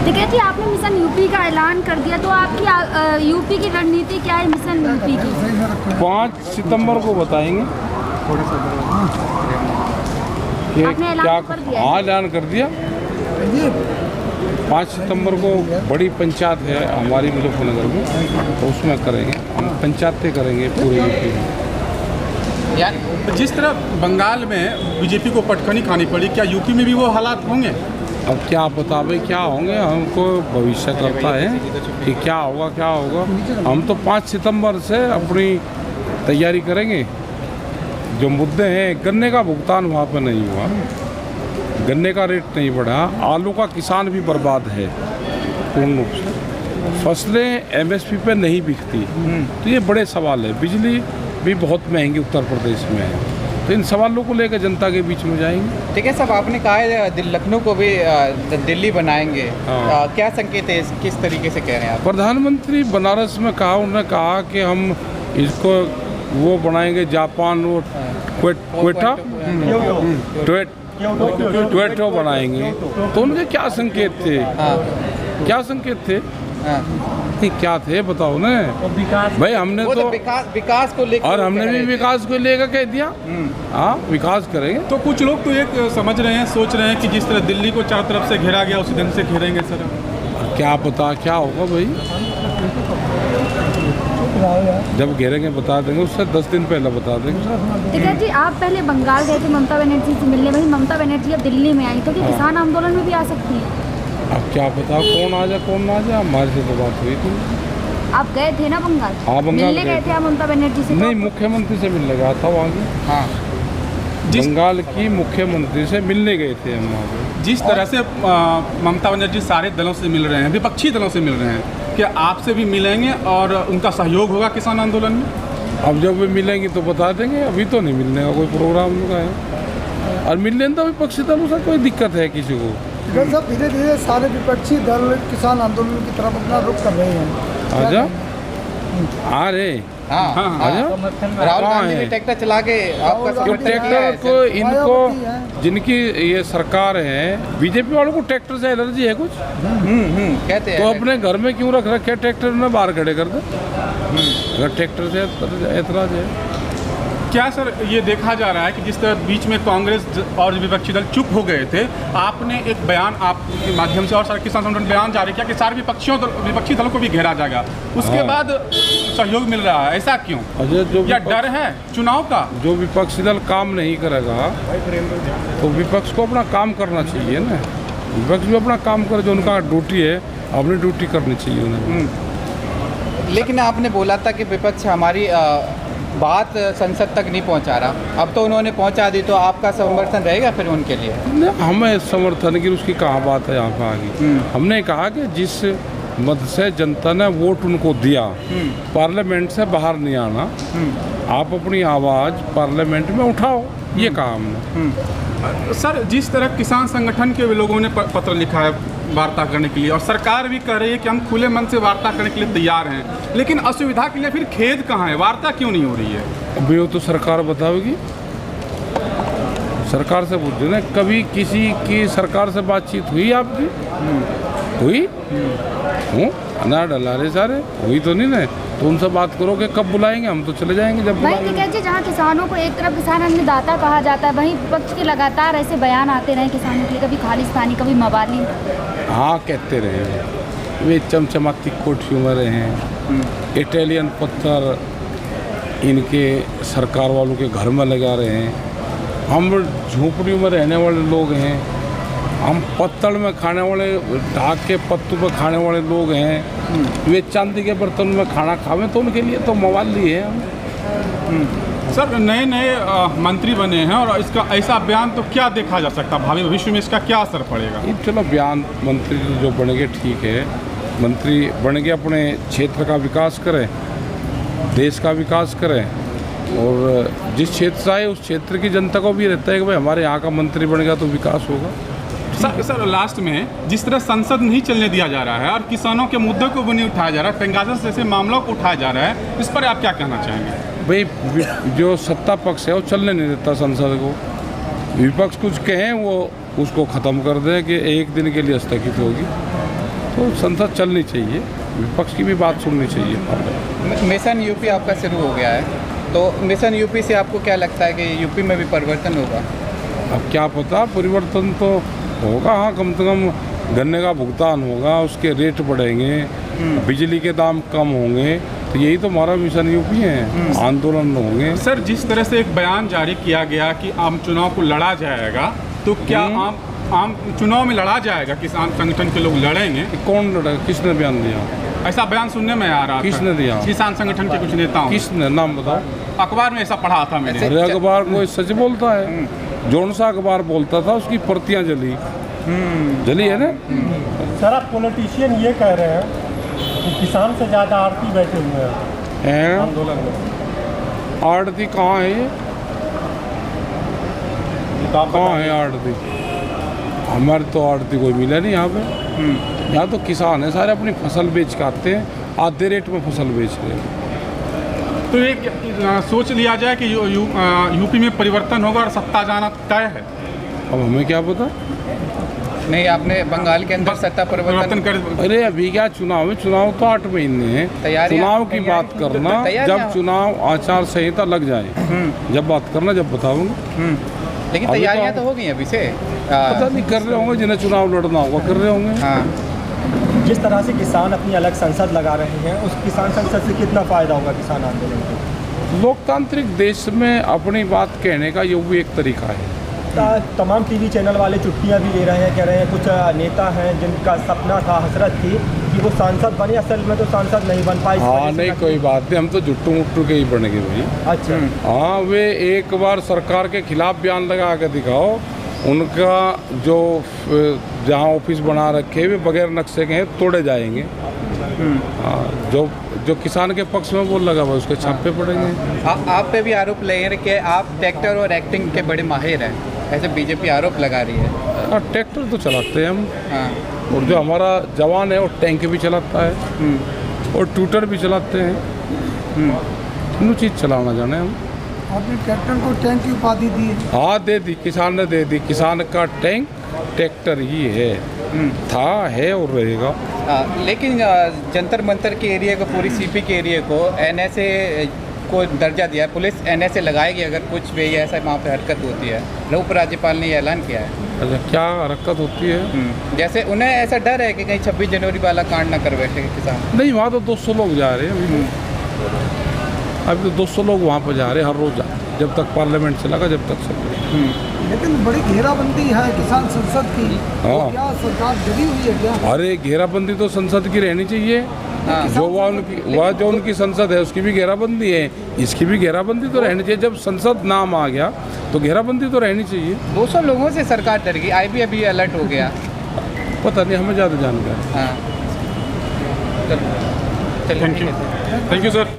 टिकैत जी, आपने mission UP का ऐलान कर दिया, तो आपकी यूपी की रणनीति क्या है मिशन यूपी की? 5 सितंबर को बताएंगे कि आपने ऐलान क्या कर दिया है? हाँ, ऐलान कर दिया। 5 सितंबर को बड़ी पंचायत है हमारी मुजफ्फरनगर में, तो उसमें करेंगे हम, पंचायतें करेंगे पूरे यूपी में। यार जिस तरह बंगाल में बीजेपी को पटखनी खानी पड़ी, क्या यूपी में भी वो हालात होंगे? अब क्या पता भाई क्या होंगे, हमको भविष्य करता है कि क्या होगा। हम तो 5 सितंबर से अपनी तैयारी करेंगे। जो मुद्दे हैं, गन्ने का भुगतान वहाँ पर नहीं हुआ, गन्ने का रेट नहीं बढ़ा, आलू का किसान भी बर्बाद है पूर्ण रूप से, फसलें एमएसपी पे नहीं बिकती, तो ये बड़े सवाल है। बिजली भी बहुत महंगी उत्तर प्रदेश में है, तो इन सवालों को लेकर जनता के बीच में जाएंगे। ठीक है साहब, आपने कहा है लखनऊ को भी दिल्ली बनाएंगे, क्या संकेत है, किस तरीके से कह रहे हैं आप? प्रधानमंत्री बनारस में कहा, उन्होंने कहा कि हम इसको वो बनाएंगे जापान, वो ट्वेटो बनाएंगे। तो उनके क्या संकेत थे? क्या संकेत थे? क्या थे बताओ ना भाई। हमने तो विकास को लेकर, और हमने भी विकास को लेकर कह दिया, हाँ विकास करेंगे। तो कुछ लोग तो एक समझ रहे हैं, सोच रहे हैं कि जिस तरह दिल्ली को चारों तरफ से घेरा गया, उसी ढंग से घेरेंगे सर। क्या पता क्या होगा भाई, जब घेरेंगे बता देंगे, उससे 10 दिन पहले बता देंगे। टिकैत जी, आप पहले बंगाल गए थे ममता बनर्जी से मिलने, वही ममता बनर्जी अब दिल्ली में आई, तो क्या किसान आंदोलन में भी आ सकती है? अब क्या पता कौन आ जाए कौन ना आ जाए, हमारे से तो बात हुई थी। आप गए थे ना बंगाल? हाँ, बंगाल मिलने गए थे आप ममता बनर्जी से? नहीं, मुख्यमंत्री से मिलने गया था वहाँ की। हाँ, बंगाल की मुख्यमंत्री से मिलने गए थे हम वहाँ पे। जिस तरह से ममता बनर्जी सारे दलों से मिल रहे हैं, विपक्षी दलों से मिल रहे हैं, क्या आपसे भी मिलेंगे और उनका सहयोग होगा किसान आंदोलन में? अब जब वे मिलेंगे तो बता देंगे, अभी तो नहीं मिलने का कोई प्रोग्राम उनका है। और मिलने तो विपक्षी दलों से कोई दिक्कत है किसी को? सब धीरे धीरे सारे विपक्षी दल किसान आंदोलन की तरफ अपना रुख कर रहे हैं। आजा आ रे, राहुल गांधी भी ट्रैक्टर चला के आपका क्यों ट्रैक्टर को, इनको जिनकी ये सरकार है, बीजेपी वालों को ट्रैक्टर से एलर्जी है कुछ, कहते हैं, तो अपने घर में क्यों रख रखे ट्रैक्टर में, बाहर खड़े कर दे अगर ट्रैक्टर से ऐतराज है। क्या सर ये देखा जा रहा है कि जिस तरह बीच में कांग्रेस और विपक्षी दल चुप हो गए थे, आपने एक बयान आपके माध्यम से और सारे किसान संगठन बयान जारी किया कि सारे विपक्षी दलों को भी घेरा जाएगा, उसके बाद सहयोग मिल रहा है, ऐसा क्यों? या डर है चुनाव का? जो विपक्षी दल काम नहीं करेगा तो विपक्ष को अपना काम करना चाहिए ना, विपक्ष भी अपना काम करे, जो उनका ड्यूटी है अपनी ड्यूटी करनी चाहिए उन्हें। लेकिन आपने बोला था कि विपक्ष हमारी बात संसद तक नहीं पहुंचा रहा, अब तो उन्होंने पहुंचा दी, तो आपका समर्थन रहेगा फिर उनके लिए? हमें समर्थन की उसकी कहाँ बात है यहाँ पे आगे। हमने कहा कि जिस मत से जनता ने वोट उनको दिया, पार्लियामेंट से बाहर नहीं आना, आप अपनी आवाज़ पार्लियामेंट में उठाओ, ये कहा हमने। सर जिस तरह किसान संगठन के लोगों ने पत्र लिखा है वार्ता करने के लिए, और सरकार भी कह रही है कि हम खुले मन से वार्ता करने के लिए तैयार हैं, लेकिन असुविधा के लिए फिर खेद कहाँ है, वार्ता क्यों नहीं हो रही है? अभी वो तो सरकार बताएगी, सरकार से पूछो ना। कभी किसी की सरकार से बातचीत हुई आपकी? हुई? ना डला रहे सारे, हुई तो नहीं ना, तो उनसे बात करो कि कब बुलाएंगे, हम तो चले जाएंगे जब बुलाएंगे। टिकैत जी, जहाँ किसानों को एक तरफ किसान अन्नदाता कहा जाता है, वहीं विपक्ष के लगातार ऐसे बयान आते रहे किसानों के लिए, कभी खालिस्तानी कभी मवाली। हाँ कहते रहे, वे चमचमाती कोठियों में रहे हैं, इटालियन पत्थर इनके सरकार वालों के घर में लगा रहे हैं, हम झोपड़ियों में रहने वाले लोग हैं, हम पत्तल में खाने वाले, ढाक के पत्तों पर खाने वाले लोग हैं, वे चांदी के बर्तन में खाना खावें तो उनके लिए तो मवाली है हम। सर नए नए मंत्री बने हैं और इसका ऐसा बयान तो क्या देखा जा सकता है, भावी भविष्य में इसका क्या असर पड़ेगा? चलो बयान मंत्री जो बनेंगे ठीक है, मंत्री बन के अपने क्षेत्र का विकास करें, देश का विकास करें, और जिस क्षेत्र से आए उस क्षेत्र की जनता को भी रहता है कि भाई हमारे यहाँ का मंत्री बन गया तो विकास होगा। सर लास्ट में जिस तरह संसद नहीं चलने दिया जा रहा है और किसानों के मुद्दों को भी नहीं उठाया जा रहा है, पेंगासस जैसे मामलों को उठाया जा रहा है, इस पर आप क्या कहना चाहेंगे? भाई जो सत्ता पक्ष है वो चलने नहीं देता संसद को, विपक्ष कुछ कहें वो उसको ख़त्म कर दें कि एक दिन के लिए स्थगित होगी। तो संसद चलनी चाहिए, विपक्ष की भी बात सुननी चाहिए। मिशन यूपी आपका शुरू हो गया है, तो मिशन यूपी से आपको क्या लगता है कि यूपी में भी परिवर्तन होगा? अब क्या पता, परिवर्तन तो होगा। हाँ, कम से कम गन्ने का भुगतान होगा, उसके रेट बढ़ेंगे, बिजली के दाम कम होंगे, तो यही तो हमारा मिशन यूपी है। आंदोलन होंगे। सर, जिस तरह से एक बयान जारी किया गया कि आम चुनाव को लड़ा जाएगा, तो क्या आम चुनाव में लड़ा जाएगा? किसान संगठन के लोग लड़ेंगे? कौन लड़ा? किसने बयान दिया? ऐसा बयान सुनने में आ रहा था। किसने दिया? किसान संगठन के कुछ नेताओं। किसने? नाम बताओ। अखबार में ऐसा पढ़ा था मैंने। अरे अखबार कोई सच बोलता है? जौन सा अखबार बोलता था उसकी प्रतियां जली है ना। सर, आप पॉलिटिशियन ये कह रहे हैं कि किसान से ज़्यादा आरती बैठे हुए हैं आंदोलन में। आड़ती कहाँ है? ये कहाँ है आड़ती? हमारे तो आड़ती कोई मिला नहीं यहाँ पे। यहाँ तो किसान है, सारे अपनी फसल बेच के आते हैं, आधे रेट में फसल बेच रहे हैं। तो एक सोच लिया जाए कि यूपी में परिवर्तन होगा और सत्ता जाना तय है। अब हमें क्या पता? नहीं, आपने बंगाल के अंदर सत्ता परिवर्तन कर। अरे अभी क्या चुनाव है? चुनाव तो 8 महीने हैं। चुनाव की बात करना जब चुनाव आचार संहिता लग जाए, जब बात करना, जब बताऊंगा। लेकिन तैयारियां तो हो गई अभी से। पता नहीं कर रहे होंगे, जिन्हें चुनाव लड़ना होगा कर रहे होंगे। हाँ, जिस तरह से किसान अपनी अलग संसद लगा रहे हैं, उस किसान संसद से कितना फ़ायदा होगा किसान आंदोलन को? लोकतांत्रिक देश में अपनी बात कहने का ये भी एक तरीका है। तमाम टीवी चैनल वाले चुटकियां भी ले रहे हैं, कह रहे हैं कुछ नेता हैं जिनका सपना था, हसरत थी कि वो सांसद बने, असल में तो सांसद नहीं बन पाए। हाँ, नहीं कोई बात नहीं, हम तो जुट्टू मुट्टू के ही बनेंगे भाई। अच्छा। हाँ, वे एक बार सरकार के खिलाफ बयान लगा के दिखाओ, उनका जो जहाँ ऑफिस बना रखे वे बगैर नक्शे के हैं, तोड़े जाएंगे। हाँ, जो किसान के पक्ष में बोल लगा हुआ उसके छापे पड़ेंगे। आप पे भी आरोप लगे हैं कि आप ट्रैक्टर और एक्टिंग के बड़े माहिर हैं, ऐसे बीजेपी आरोप लगा रही है। हाँ, ट्रैक्टर तो चलाते हैं हम। हाँ, और जो हमारा जवान है वो टैंक भी चलाता है और ट्यूटर भी चलाते हैं। तीनों चीज़ चलाना जाने हम। आपने ट्रैक्टर को टैंक की उपाधि दी है? हाँ, दे दी, किसान ने दे दी। किसान का टैंक ट्रैक्टर ही है, था, है और रहेगा। लेकिन जंतर मंतर के एरिया को, पूरी सीपी के एरिया को NSA को दर्जा दिया है। पुलिस NSA लगाएगी अगर कुछ भी ऐसा वहाँ पे हरकत होती है। उप राज्यपाल ने ये ऐलान किया है। अच्छा, क्या हरकत होती है? जैसे उन्हें ऐसा डर है कि कहीं 26 जनवरी वाला कांड ना कर बैठे किसान। नहीं, वहाँ तो 200 लोग जा रहे हैं अभी तो 200 लोग वहाँ पर जा रहे हैं हर रोज़, जब तक पार्लियामेंट चलेगा, जब तक चलेगा। लेकिन बड़ी घेराबंदी है किसान संसद की। हाँ। तो क्या सरकार डरी हुई है क्या? अरे घेराबंदी तो संसद की रहनी चाहिए। जो वह जो उनकी संसद है उसकी भी घेराबंदी है, इसकी भी घेराबंदी तो रहनी चाहिए। जब संसद नाम आ गया तो घेराबंदी तो रहनी चाहिए। 200 लोगों से सरकार डर गई। IB अभी अलर्ट हो गया। पता नहीं, हमें ज़्यादा जानकारी। हाँ, चलो, थैंक यू सर।